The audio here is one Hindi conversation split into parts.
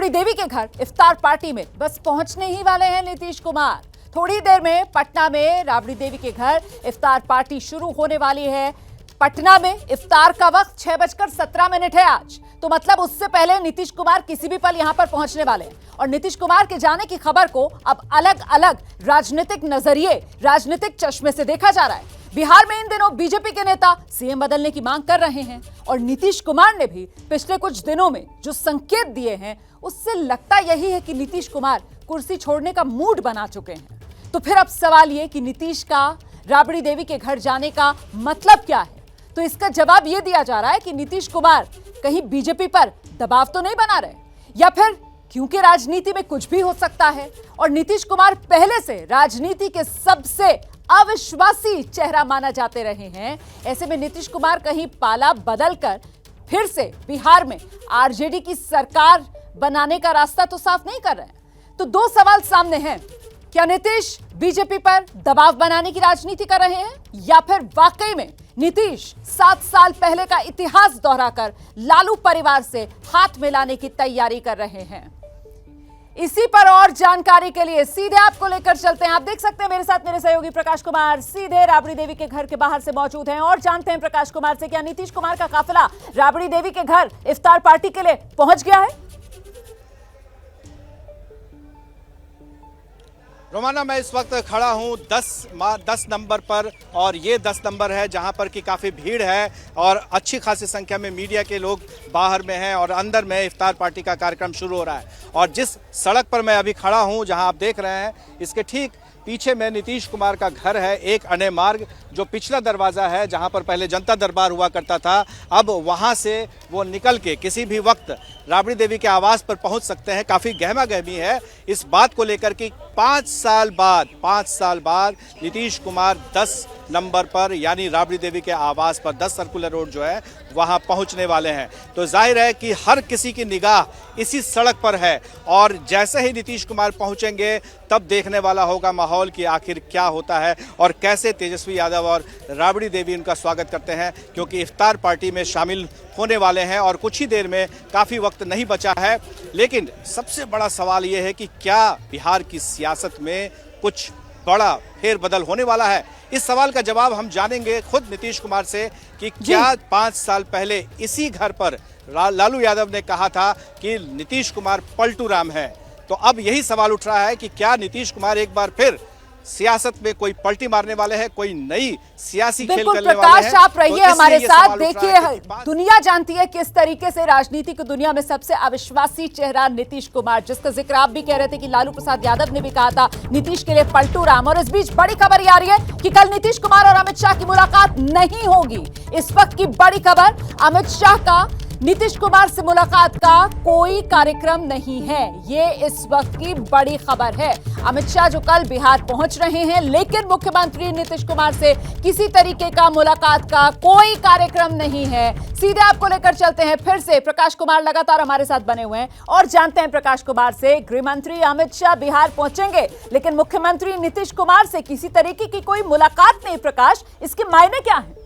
राबड़ी देवी के घर इफ्तार पार्टी में बस पहुंचने ही वाले हैं नीतीश कुमार। थोड़ी देर में पटना में राबड़ी देवी के घर इफ्तार पार्टी शुरू होने वाली है। पटना में इफ्तार का वक्त 6:17 है आज, तो मतलब उससे पहले नीतीश कुमार किसी भी पल यहां पर पहुंचने वाले हैं। और नीतीश कुमार के जाने की खबर को अब अलग अलग राजनीतिक नजरिए, राजनीतिक चश्मे से देखा जा रहा है। बिहार में इन दिनों बीजेपी के नेता सीएम बदलने की मांग कर रहे हैं और नीतीश कुमार ने भी पिछले कुछ दिनों में जो संकेत दिए हैं उससे लगता यही है कि नीतीश कुमार कुर्सी छोड़ने का मूड बना चुके हैं। तो फिर अब सवाल ये कि नीतीश का राबड़ी देवी के घर जाने का मतलब क्या है? तो इसका जवाब यह दिया जा रहा है कि नीतीश कुमार कहीं बीजेपी पर दबाव तो नहीं बना रहे, या फिर क्योंकि राजनीति में कुछ भी हो सकता है और नीतीश कुमार पहले से राजनीति के सबसे अविश्वासी चेहरा माना जाते रहे हैं। ऐसे में नीतीश कुमार कहीं पाला बदलकर फिर से बिहार में आरजेडी की सरकार बनाने का रास्ता तो साफ नहीं कर रहे हैं। तो दो सवाल सामने हैं, क्या नीतीश बीजेपी पर दबाव बनाने की राजनीति कर रहे हैं, या फिर वाकई में नीतीश 7 साल पहले का इतिहास दोहराकर लालू परिवार से हाथ मिलाने की तैयारी कर रहे हैं? इसी पर और जानकारी के लिए सीधे आपको लेकर चलते हैं। आप देख सकते हैं मेरे साथ मेरे सहयोगी प्रकाश कुमार सीधे राबड़ी देवी के घर के बाहर से मौजूद हैं और जानते हैं प्रकाश कुमार से, क्या नीतीश कुमार का काफिला राबड़ी देवी के घर इफ्तार पार्टी के लिए पहुंच गया है? रोमाना, मैं इस वक्त खड़ा हूं 10 नंबर पर, और ये 10 नंबर है जहां पर कि काफ़ी भीड़ है और अच्छी खासी संख्या में मीडिया के लोग बाहर में हैं और अंदर में इफ्तार पार्टी का कार्यक्रम शुरू हो रहा है। और जिस सड़क पर मैं अभी खड़ा हूं, जहां आप देख रहे हैं, इसके ठीक पीछे में नीतीश कुमार का घर है। एक अने मार्ग जो पिछला दरवाज़ा है जहां पर पहले जनता दरबार हुआ करता था, अब वहां से वो निकल के किसी भी वक्त राबड़ी देवी के आवास पर पहुंच सकते हैं। काफ़ी गहमा गहमी है इस बात को लेकर कि 5 साल बाद नीतीश कुमार 10 नंबर पर यानी राबड़ी देवी के आवास पर 10 सर्कुलर रोड जो है वहां पहुंचने वाले हैं। तो जाहिर है कि हर किसी की निगाह इसी सड़क पर है और जैसे ही नीतीश कुमार पहुंचेंगे तब देखने वाला होगा माहौल कि आखिर क्या होता है और कैसे तेजस्वी यादव और राबड़ी देवी उनका स्वागत करते हैं, क्योंकि इफ्तार पार्टी में शामिल होने वाले हैं और कुछ ही देर में, काफ़ी वक्त नहीं बचा है। लेकिन सबसे बड़ा सवाल यह है कि क्या बिहार की सियासत में कुछ बड़ा फेरबदल होने वाला है? इस सवाल का जवाब हम जानेंगे खुद नीतीश कुमार से कि क्या 5 साल पहले इसी घर पर लालू यादव ने कहा था कि नीतीश कुमार पलटू राम है। तो अब यही सवाल उठ रहा है कि क्या नीतीश कुमार एक बार फिर सियासत में कोई पलटी मारने वाले हैं, कोई नई सियासी खेल करने वाले हैं? प्रकाश, आप रहिए हमारे साथ। देखिए, दुनिया जानती है किस तरीके से राजनीतिक दुनिया में सबसे अविश्वासी चेहरा नीतीश कुमार, जिसका जिक्र आप भी कह रहे थे कि लालू प्रसाद यादव ने भी कहा था नीतीश के लिए पलटू राम। और इस बीच बड़ी खबर ये आ रही है कि कल नीतीश कुमार और अमित शाह की मुलाकात नहीं होगी। इस वक्त की बड़ी खबर, अमित शाह का नीतीश कुमार से मुलाकात का कोई कार्यक्रम नहीं है। ये इस वक्त की बड़ी खबर है। अमित शाह जो कल बिहार पहुंच रहे हैं, लेकिन मुख्यमंत्री नीतीश कुमार से किसी तरीके का मुलाकात का कोई कार्यक्रम नहीं है। सीधे आपको लेकर चलते हैं फिर से। प्रकाश कुमार लगातार हमारे साथ बने हुए हैं और जानते हैं प्रकाश कुमार से, गृह मंत्री अमित शाह बिहार पहुंचेंगे लेकिन मुख्यमंत्री नीतीश कुमार से किसी तरीके की कोई मुलाकात नहीं। प्रकाश, इसके मायने क्या है?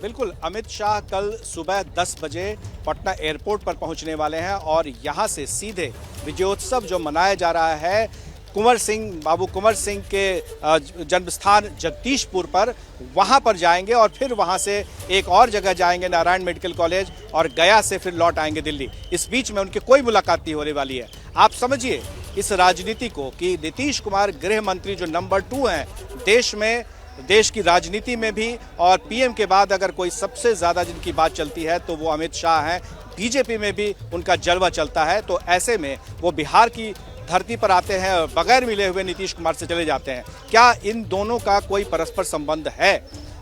बिल्कुल, अमित शाह कल सुबह 10 बजे पटना एयरपोर्ट पर पहुंचने वाले हैं और यहां से सीधे विजयोत्सव जो मनाया जा रहा है बाबू कुंवर सिंह के जन्मस्थान जगदीशपुर पर, वहां पर जाएंगे और फिर वहां से एक और जगह जाएंगे, नारायण मेडिकल कॉलेज, और गया से फिर लौट आएंगे दिल्ली। इस बीच में उनकी कोई मुलाकात नहीं होने वाली है। आप समझिए इस राजनीति को कि नीतीश कुमार गृह मंत्री जो नंबर 2 हैं देश में, देश की राजनीति में भी, और पीएम के बाद अगर कोई सबसे ज़्यादा जिनकी बात चलती है तो वो अमित शाह हैं। बीजेपी में भी उनका जलवा चलता है। तो ऐसे में वो बिहार की धरती पर आते हैं और बगैर मिले हुए नीतीश कुमार से चले जाते हैं। क्या इन दोनों का कोई परस्पर संबंध है?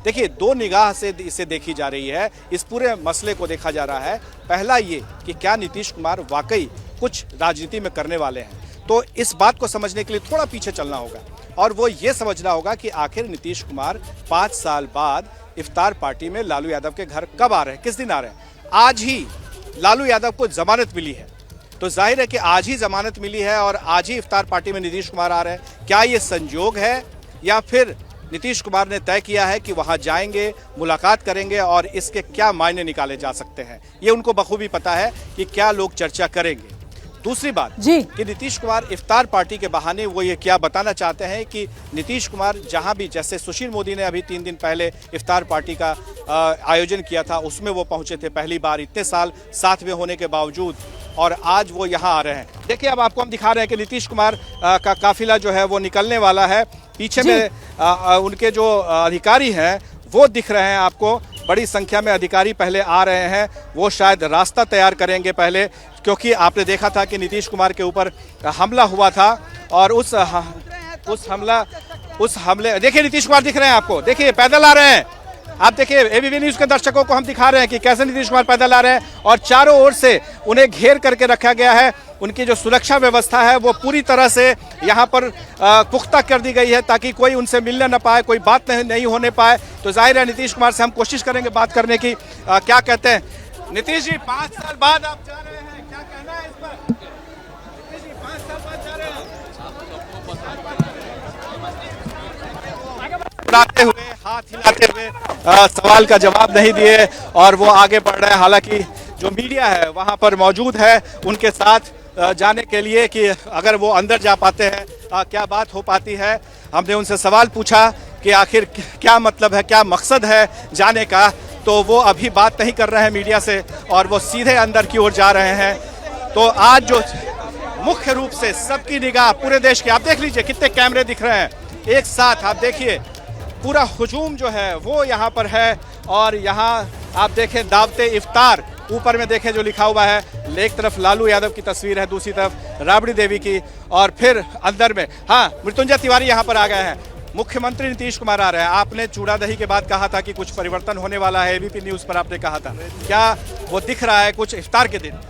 देखिए, 2 निगाह से इसे देखी जा रही है, इस पूरे मसले को देखा जा रहा है। पहला ये कि क्या नीतीश कुमार वाकई कुछ राजनीति में करने वाले हैं? तो इस बात को समझने के लिए थोड़ा पीछे चलना होगा और वो ये समझना होगा कि आखिर नीतीश कुमार 5 साल बाद इफ्तार पार्टी में लालू यादव के घर कब आ रहे हैं, किस दिन आ रहे हैं? आज ही लालू यादव को जमानत मिली है, तो जाहिर है कि आज ही जमानत मिली है और आज ही इफ्तार पार्टी में नीतीश कुमार आ रहे हैं। क्या ये संयोग है या फिर नीतीश कुमार ने तय किया है कि वहां जाएंगे, मुलाकात करेंगे और इसके क्या मायने निकाले जा सकते हैं, ये उनको बखूबी पता है कि क्या लोग चर्चा करेंगे। दूसरी बात जी कि नीतीश कुमार इफ्तार पार्टी के बहाने वो ये क्या बताना चाहते हैं कि नीतीश कुमार जहां भी, जैसे सुशील मोदी ने अभी 3 दिन पहले इफ्तार पार्टी का आयोजन किया था, उसमें वो पहुंचे थे पहली बार इतने साल साथ में होने के बावजूद, और आज वो यहां आ रहे हैं। देखिए अब आपको हम दिखा रहे हैं कि नीतीश कुमार का काफिला जो है वो निकलने वाला है। पीछे में उनके जो अधिकारी हैं वो दिख रहे हैं आपको, बड़ी संख्या में अधिकारी पहले आ रहे हैं। वो शायद रास्ता तैयार करेंगे पहले, क्योंकि आपने देखा था कि नीतीश कुमार के ऊपर हमला हुआ था और उस हमले देखिए नीतीश कुमार दिख रहे हैं आपको, देखिए पैदल आ रहे हैं। आप देखिए एबीपी न्यूज के दर्शकों को हम दिखा रहे हैं कि कैसे नीतीश कुमार पैदल आ रहे हैं और चारों ओर से उन्हें घेर करके रखा गया है। उनकी जो सुरक्षा व्यवस्था है वो पूरी तरह से यहाँ पर पुख्ता कर दी गई है ताकि कोई उनसे मिलने न पाए, कोई बात नहीं होने पाए। तो जाहिर है नीतीश कुमार से हम कोशिश करेंगे बात करने की। क्या कहते हैं नीतीश जी, 5 साल बाद आप जा रहे हैं, क्या कहना है इस पर? नीतीश जी 5 साल बाद जा रहे हैं, मुस्कुराते हुए, हाथ हिलाते हुए, सवाल का जवाब नहीं दिए और वो आगे बढ़ रहे हैं। हालांकि जो मीडिया है वहां पर मौजूद है उनके साथ जाने के लिए कि अगर वो अंदर जा पाते हैं क्या बात हो पाती है। हमने उनसे सवाल पूछा कि आखिर क्या मतलब है, क्या मकसद है जाने का, तो वो अभी बात नहीं कर रहे हैं मीडिया से और वो सीधे अंदर की ओर जा रहे हैं। तो आज जो मुख्य रूप से सबकी निगाह पूरे देश की, आप देख लीजिए कितने कैमरे दिख रहे हैं एक साथ, आप देखिए पूरा हुजूम जो है वो यहाँ पर है। और यहाँ आप देखें दावते इफ्तार, ऊपर में देखें जो लिखा हुआ है, एक तरफ लालू यादव की तस्वीर है, दूसरी तरफ राबड़ी देवी की, और फिर अंदर में मृत्युंजय तिवारी यहाँ पर आ गए हैं। मुख्यमंत्री नीतीश कुमार आ रहे हैं। आपने चूड़ा दही के बाद कहा था कि कुछ परिवर्तन होने वाला है, एबीपी न्यूज पर आपने कहा था, क्या वो दिख रहा है कुछ इफ्तार के दिन?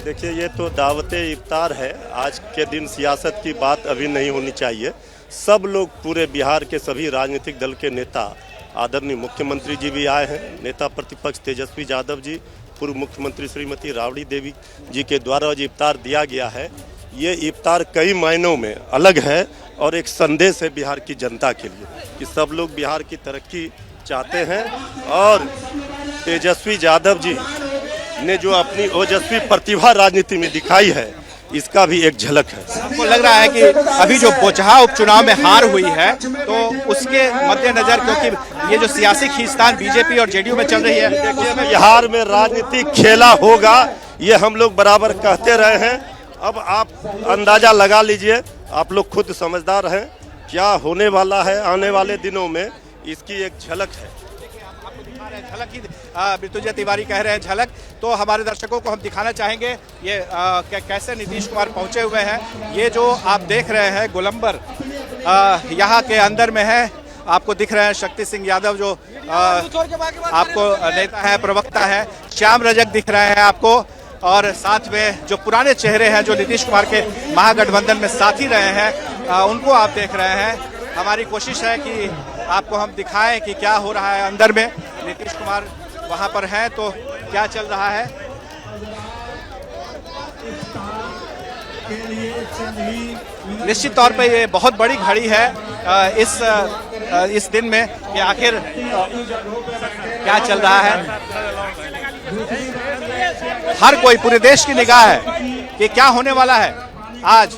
देखिए ये तो दावते इफ्तार है, आज के दिन सियासत की बात अभी नहीं होनी चाहिए। सब लोग, पूरे बिहार के सभी राजनीतिक दल के नेता, आदरणीय मुख्यमंत्री जी भी आए हैं, नेता प्रतिपक्ष तेजस्वी यादव जी, पूर्व मुख्यमंत्री श्रीमती राबड़ी देवी जी के द्वारा जो इफ्तार दिया गया है, ये इफ्तार कई मायनों में अलग है और एक संदेश है बिहार की जनता के लिए कि सब लोग बिहार की तरक्की चाहते हैं। और तेजस्वी यादव जी ने जो अपनी ओजस्वी प्रतिभा राजनीति में दिखाई है, इसका भी एक झलक है। आपको लग रहा है कि अभी जो बोचहा उपचुनाव में हार हुई है तो उसके मद्देनजर, क्योंकि ये जो सियासी खींचतान बीजेपी और जेडीयू में चल रही है, बिहार में राजनीतिक खेला होगा, ये हम लोग बराबर कहते रहे हैं। अब आप अंदाजा लगा लीजिए, आप लोग खुद समझदार हैं, क्या होने वाला है आने वाले दिनों में, इसकी एक झलक है। झलक ही मृत्युंजय तिवारी कह रहे हैं झलक, तो हमारे दर्शकों को हम दिखाना चाहेंगे ये कैसे नीतीश कुमार पहुंचे हुए हैं। ये जो आप देख रहे हैं गोलंबर यहाँ के अंदर में है, आपको दिख रहे हैं शक्ति सिंह यादव जो आपको नेता है, प्रवक्ता है, श्याम रजक दिख रहे हैं आपको, और साथ में जो पुराने चेहरे हैं जो नीतीश कुमार के महागठबंधन में साथी रहे हैं उनको आप देख रहे हैं। हमारी कोशिश है कि आपको हम दिखाएं कि क्या हो रहा है अंदर में। नीतीश कुमार वहां पर हैं तो क्या चल रहा है। निश्चित तौर पे ये बहुत बड़ी घड़ी है इस दिन में कि आखिर क्या चल रहा है। हर कोई, पूरे देश की निगाह है कि क्या होने वाला है आज,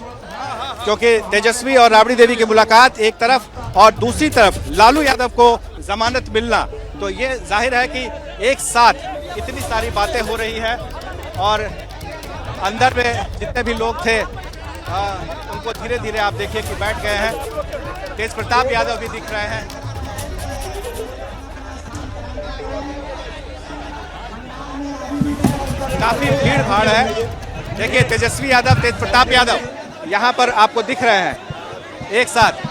क्योंकि तेजस्वी और राबड़ी देवी की मुलाकात एक तरफ और दूसरी तरफ लालू यादव को जमानत मिलना, तो ये जाहिर है कि एक साथ इतनी सारी बातें हो रही है। और अंदर में जितने भी लोग थे उनको धीरे धीरे आप देखिए कि बैठ गए हैं। तेज प्रताप यादव भी दिख रहे हैं। काफी भीड़ भाड़ है। देखिए तेजस्वी यादव, तेज प्रताप यादव यहाँ पर आपको दिख रहे हैं एक साथ।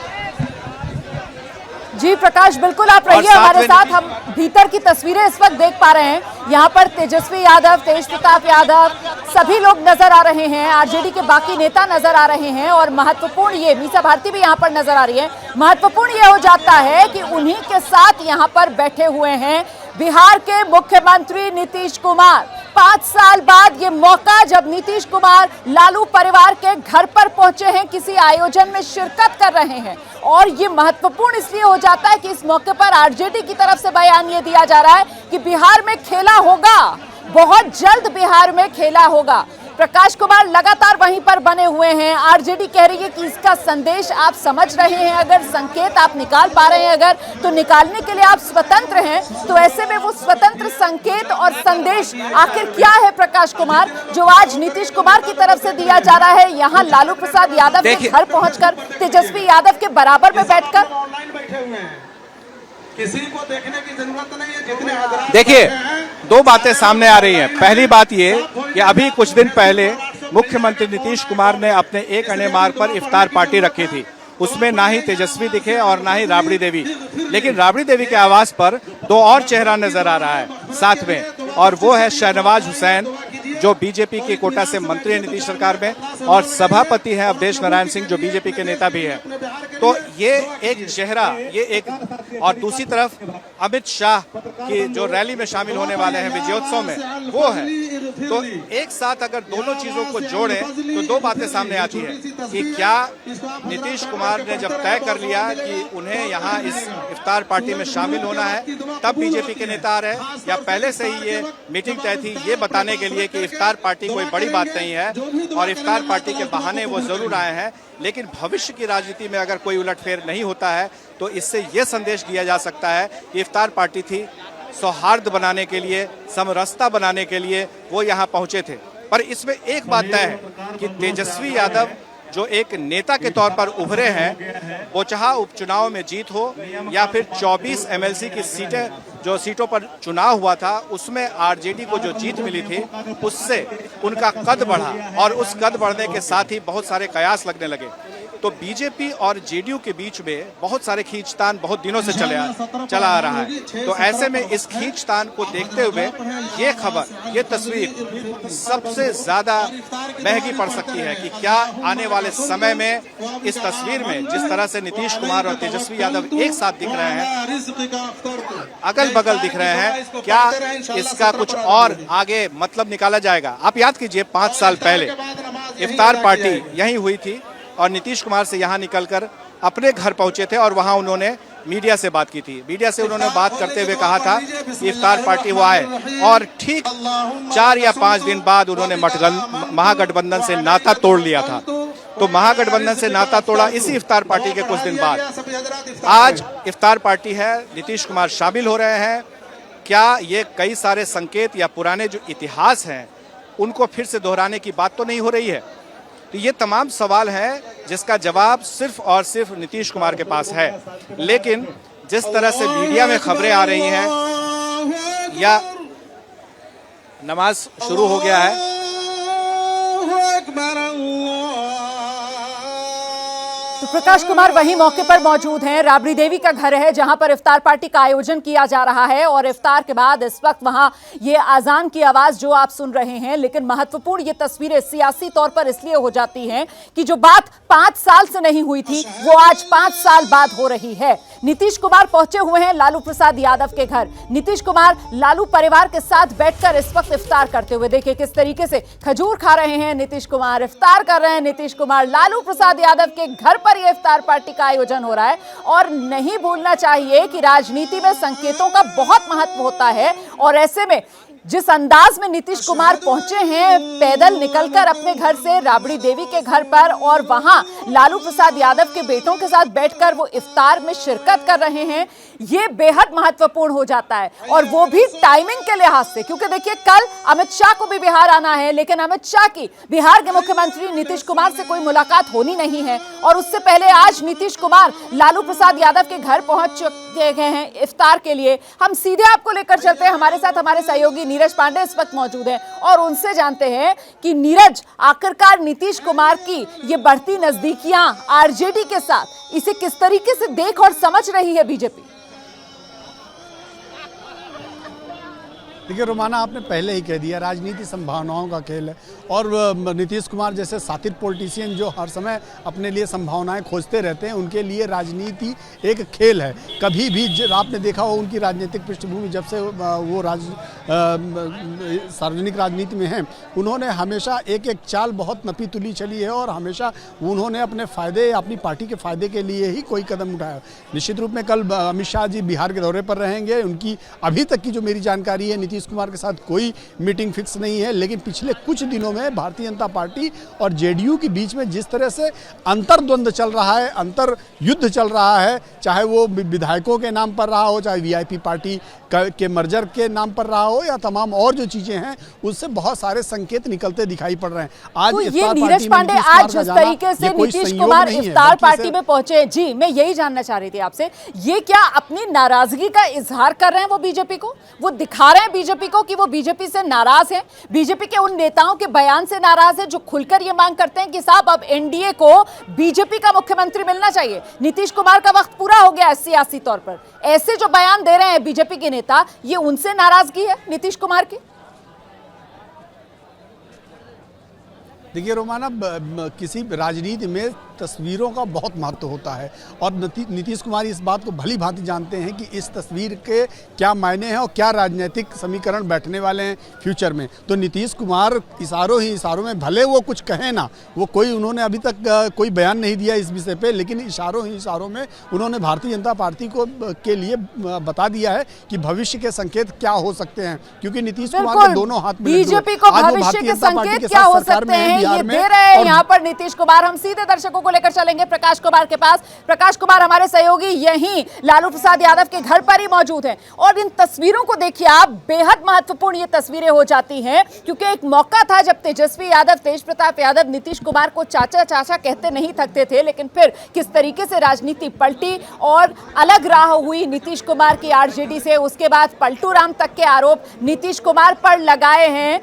जी प्रकाश, बिल्कुल आप रहिए हमारे साथ। हम भीतर की तस्वीरें इस वक्त देख पा रहे हैं। यहाँ पर तेजस्वी यादव, तेज प्रताप यादव, सभी लोग नजर आ रहे हैं, आरजेडी के बाकी नेता नजर आ रहे हैं, और महत्वपूर्ण ये मीसा भारती भी यहाँ पर नजर आ रही है। महत्वपूर्ण ये हो जाता है कि उन्हीं के साथ यहाँ पर बैठे हुए हैं बिहार के मुख्यमंत्री नीतीश कुमार। 5 साल बाद ये मौका जब नीतीश कुमार लालू परिवार के घर पर पहुंचे हैं, किसी आयोजन में शिरकत कर रहे हैं। और ये महत्वपूर्ण इसलिए हो जाता है कि इस मौके पर आरजेडी की तरफ से बयान ये दिया जा रहा है कि बिहार में खेला होगा, बहुत जल्द बिहार में खेला होगा। प्रकाश कुमार लगातार वहीं पर बने हुए हैं। आरजेडी कह रही है कि इसका संदेश आप समझ रहे हैं, अगर संकेत आप निकाल पा रहे हैं अगर, तो निकालने के लिए आप स्वतंत्र हैं। तो ऐसे में वो स्वतंत्र संकेत और संदेश आखिर क्या है प्रकाश कुमार, जो आज नीतीश कुमार की तरफ से दिया जा रहा है, यहाँ लालू प्रसाद यादव के घर पहुंचकर, तेजस्वी यादव के बराबर में बैठकर? किसी को देखने की जरूरत नहीं है, जितने हाजिर। देखिए, दो बातें सामने आ रही हैं। पहली बात ये कि अभी कुछ दिन पहले मुख्यमंत्री नीतीश कुमार ने अपने एक अणे मार्ग पर इफ्तार पार्टी रखी थी। उसमें ना ही तेजस्वी दिखे और ना ही राबड़ी देवी, लेकिन राबड़ी देवी के आवास पर दो और चेहरा नजर आ रहा है साथ में, और वो है शहनवाज हुसैन, जो बीजेपी के कोटा से मंत्री है नीतीश सरकार में, और सभापति है अवधेश नारायण सिंह, जो बीजेपी के नेता भी है। तो ये एक चेहरा, ये एक, और दूसरी तरफ अमित शाह की जो रैली में शामिल होने वाले हैं विजयोत्सव में, वो है। तो एक साथ अगर दोनों चीजों को जोड़ें तो दो बातें सामने आती है कि क्या नीतीश कुमार ने जब तय कर लिया कि उन्हें यहाँ इस इफ्तार पार्टी में शामिल होना है, तब बीजेपी के नेता आ रहे हैं, या पहले से ही ये मीटिंग तय थी ये बताने के लिए कि इफ्तार पार्टी कोई बड़ी बात नहीं है और इफ्तार पार्टी के बहाने वो जरूर आए हैं, लेकिन भविष्य की राजनीति में अगर कोई उलटफेर नहीं होता है तो इससे ये संदेश दिया जा सकता है कि इफ्तार पार्टी थी सौहार्द बनाने के लिए, समरसता बनाने के लिए वो यहाँ पहुंचे थे। पर इसमें एक बात तय है कि तेजस्वी यादव जो एक नेता के तौर पर उभरे हैं, वो चाहे उपचुनाव में जीत हो या फिर 24 एमएलसी की सीटें, जो सीटों पर चुनाव हुआ था उसमें आरजेडी को जो जीत मिली थी, उससे उनका कद बढ़ा और उस कद बढ़ने के साथ ही बहुत सारे कयास लगने लगे। तो बीजेपी और जेडीयू के बीच में बहुत सारे खींचतान बहुत दिनों से चला आ रहा है। तो ऐसे में इस खींचतान को देखते हुए ये खबर, ये तस्वीर सबसे ज्यादा महंगी पड़ सकती है कि क्या आने वाले समय में इस तस्वीर में जिस तरह से नीतीश कुमार और तेजस्वी यादव एक साथ दिख रहे हैं, अगल बगल दिख रहे हैं, क्या इसका कुछ और आगे मतलब निकाला जाएगा। आप याद कीजिए 5 साल पहले इफ्तार पार्टी यहीं हुई थी और नीतीश कुमार से यहाँ निकलकर अपने घर पहुंचे थे और वहां उन्होंने मीडिया से बात की थी। मीडिया से उन्होंने बात करते हुए कहा था कि इफ्तार पार्टी वो आए, और ठीक 4 या 5 दिन बाद उन्होंने महागठबंधन से नाता तोड़ लिया था। तो महागठबंधन से नाता तोड़ा इसी इफ्तार पार्टी के कुछ दिन बाद। आज इफ्तार पार्टी है, नीतीश कुमार शामिल हो रहे हैं। क्या ये कई सारे संकेत या पुराने जो इतिहास हैं उनको फिर से दोहराने की बात तो नहीं हो रही है? तो ये तमाम सवाल हैं जिसका जवाब सिर्फ और सिर्फ नीतीश कुमार के पास है। लेकिन जिस तरह से मीडिया में खबरें आ रही हैं, या नमाज शुरू हो गया है, तो प्रकाश कुमार वहीं मौके पर मौजूद हैं। राबड़ी देवी का घर है जहां पर इफ्तार पार्टी का आयोजन किया जा रहा है, और इफ्तार के बाद इस वक्त वहां ये आजान की आवाज जो आप सुन रहे हैं। लेकिन महत्वपूर्ण ये तस्वीरें सियासी तौर पर इसलिए हो जाती हैं कि जो बात 5 साल से नहीं हुई थी वो आज 5 साल बाद हो रही है। नीतीश कुमार पहुंचे हुए हैं लालू प्रसाद यादव के घर। नीतीश कुमार लालू परिवार के साथ बैठकर इस वक्त इफ्तार करते हुए, देखिए किस तरीके से खजूर खा रहे हैं नीतीश कुमार, इफ्तार कर रहे हैं नीतीश कुमार। लालू प्रसाद यादव के घर पर यह इफ्तार पार्टी का आयोजन हो रहा है। और नहीं भूलना चाहिए कि राजनीति में संकेतों का बहुत महत्व होता है, और ऐसे में जिस अंदाज में नीतीश कुमार पहुंचे हैं पैदल निकलकर अपने घर से राबड़ी देवी के घर पर, और वहां लालू प्रसाद यादव के बेटों के साथ बैठकर वो इफ्तार में शिरकत कर रहे हैं, ये बेहद महत्वपूर्ण हो जाता है। और वो भी टाइमिंग के लिहाज से, क्योंकि देखिए कल अमित शाह को भी बिहार आना है, लेकिन अमित शाह की बिहार के मुख्यमंत्री नीतीश कुमार से कोई मुलाकात होनी नहीं है। और उससे पहले आज नीतीश कुमार लालू प्रसाद यादव के घर पहुंच चुके हैं इफ्तार के लिए। हम सीधे आपको लेकर चलते हैं, हमारे साथ हमारे सहयोगी नीरज पांडे इस वक्त मौजूद हैं, और उनसे जानते हैं कि नीरज, आखिरकार नीतीश कुमार की ये बढ़ती नजदीकियां आरजेडी के साथ, इसे किस तरीके से देख और समझ रही है बीजेपी? देखिए रोमाना, आपने पहले ही कह दिया, राजनीति संभावनाओं का खेल है। और नीतीश कुमार जैसे सातिर पॉलिटिशियन जो हर समय अपने लिए संभावनाएं खोजते रहते हैं, उनके लिए राजनीति एक खेल है। कभी भी आपने देखा हो उनकी राजनीतिक पृष्ठभूमि, जब से वो सार्वजनिक राजनीति में हैं, उन्होंने हमेशा एक एक चाल बहुत नपी तुली चली है और हमेशा उन्होंने अपने फायदे, अपनी पार्टी के फायदे के लिए ही कोई कदम उठाया। निश्चित रूप में कल अमित शाह जी बिहार के दौरे पर रहेंगे। उनकी अभी तक की जो मेरी जानकारी है, नीतीश कुमार के साथ कोई मीटिंग फिक्स नहीं है, लेकिन पिछले कुछ दिनों में भारतीय जनता पार्टी और जेडीयू के बीच में जिस तरह से अंतर्द्वंद चल रहा है, अंतर युद्ध चल रहा है, चाहे वो विधायकों के नाम पर रहा हो, चाहे वीआईपी पार्टी के मर्जर के नाम पर रहा हो, या तमाम और जो चीजें हैं, उससे बहुत सारे संकेत निकलते दिखाई पड़ रहे हैं। आज तो ये नीरज पांडे आज जिस तरीके से नीतीश कुमार इफ्तार पार्टी में पहुंचे, जी मैं यही जानना चाह रही थी आपसे, ये क्या अपनी नाराजगी का इजहार कर रहे हैं वो बीजेपी को? वो दिखा रहे हैं बीजेपी को कि वो बीजेपी से नाराज हैं, बीजेपी के उन नेताओं के बयान से नाराज है जो खुलकर ये मांग करते हैं कि साहब अब एनडीए को बीजेपी का मुख्यमंत्री मिलना चाहिए, नीतीश कुमार का वक्त पूरा हो गया है सियासी तौर पर। ऐसे जो बयान दे रहे हैं बीजेपी के नेता, ये उनसे नाराजगी है नीतीश कुमार की? देखिए रोमाना, किसी राजनीति में तस्वीरों का बहुत महत्व होता है और नीतीश कुमार इस बात को भली भांति जानते हैं कि इस तस्वीर के क्या मायने हैं और क्या राजनीतिक समीकरण बैठने वाले हैं फ्यूचर में। तो नीतीश कुमार इशारों ही इशारों में, भले वो कुछ कहें ना, वो कोई उन्होंने अभी तक कोई बयान नहीं दिया इस विषय पे, लेकिन इशारों ही इशारों में उन्होंने भारतीय जनता पार्टी को के लिए बता दिया है कि भविष्य के संकेत क्या हो सकते हैं, क्योंकि नीतीश कुमार के दोनों हाथ में बीजेपी को भविष्य के संकेत क्या हो सकते हैं ये दे रहे हैं यहाँ पर नीतीश कुमार। हम सीधे दर्शकों को लेकर चलेंगे प्रकाश कुमार के पास। प्रकाश कुमार हमारे सहयोगी यहीं लालू प्रसाद यादव के घर पर ही मौजूद हैं और इन तस्वीरों को देखिए आप, बेहद महत्वपूर्ण ये तस्वीरें हो जाती हैं, क्योंकि एक मौका था जब तेजस्वी यादव, तेज प्रताप यादव नीतीश कुमार को चाचा चाचा कहते नहीं थकते थे, लेकिन फिर किस तरीके से राजनीति पलटी और अलग राह हुई नीतीश कुमार की आरजेडी से। उसके बाद पलटू राम तक के आरोप नीतीश कुमार पर लगाए हैं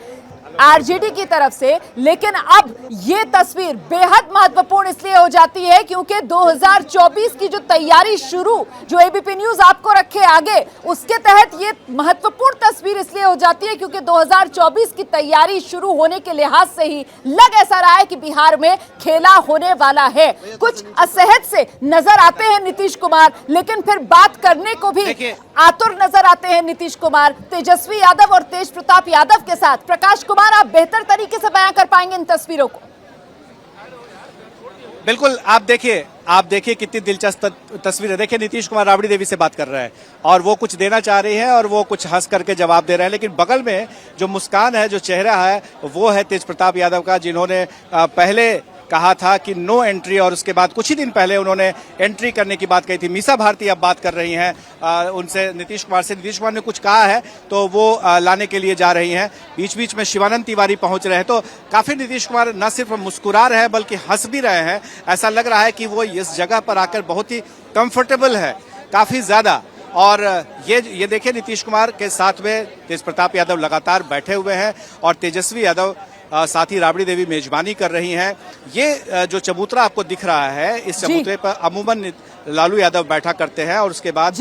आरजेडी की तरफ से। लेकिन अब ये तस्वीर बेहद महत्वपूर्ण इसलिए हो जाती है क्योंकि 2024 की जो तैयारी शुरू, जो एबीपी न्यूज आपको रखे आगे, उसके तहत ये महत्वपूर्ण तस्वीर इसलिए हो जाती है क्योंकि 2024 की तैयारी शुरू होने के लिहाज से ही लग ऐसा रहा है कि बिहार में खेला होने वाला है। कुछ असहज से नजर आते हैं नीतीश कुमार, लेकिन फिर बात करने को भी आतुर नजर आते हैं नीतीश कुमार तेजस्वी यादव और तेज प्रताप यादव के साथ। प्रकाश कुमार, आप बेहतर तरीके से बयां कर पाएंगे इन तस्वीरों को? बिल्कुल, आप देखिए कितनी दिलचस्प तस्वीर है। देखिए नीतीश कुमार राबड़ी देवी से बात कर रहे हैं और वो कुछ देना चाह रही हैं और वो कुछ हंस करके जवाब दे रहे हैं, लेकिन बगल में जो मुस्कान है, जो चेहरा है, वो है तेज प्रताप यादव का, जिन्होंने पहले कहा था कि नो एंट्री और उसके बाद कुछ ही दिन पहले उन्होंने एंट्री करने की बात कही थी। मीसा भारती अब बात कर रही हैं उनसे, नीतीश कुमार से। नीतीश कुमार ने कुछ कहा है तो वो लाने के लिए जा रही हैं। बीच बीच में शिवानंद तिवारी पहुंच रहे हैं, तो काफी नीतीश कुमार न सिर्फ मुस्कुरा रहे हैं बल्कि हंस भी रहे हैं। ऐसा लग रहा है कि वो इस जगह पर आकर बहुत ही कंफर्टेबल है, काफी ज्यादा। और ये देखिए नीतीश कुमार के साथ में तेज प्रताप यादव लगातार बैठे हुए हैं और तेजस्वी यादव साथ ही राबड़ी देवी मेजबानी कर रही हैं। ये जो चबूतरा आपको दिख रहा है, इस चबूतरे पर अमूमन लालू यादव बैठा करते हैं और उसके बाद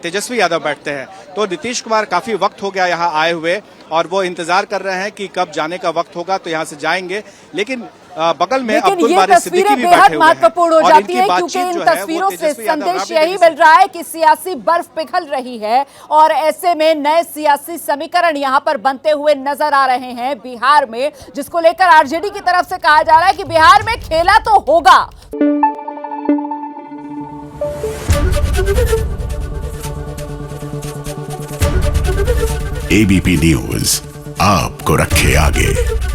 तेजस्वी यादव बैठते हैं। तो नीतीश कुमार काफी वक्त हो गया यहाँ आए हुए और वो इंतजार कर रहे हैं कि कब जाने का वक्त होगा तो यहाँ से जाएंगे। लेकिन बगल में अब्दुल बारी सिद्दीकी भी बैठे हुए हैं। महत्वपूर्ण हो जाती है क्योंकि इन तस्वीरों से संदेश यही मिल रहा है कि सियासी बर्फ पिघल रही है और ऐसे में नए सियासी समीकरण यहां पर बनते हुए नजर आ रहे हैं बिहार में, जिसको लेकर आरजेडी की तरफ से कहा जा रहा है कि बिहार में खेला तो होगा। एबीपी न्यूज आपको रखे आगे।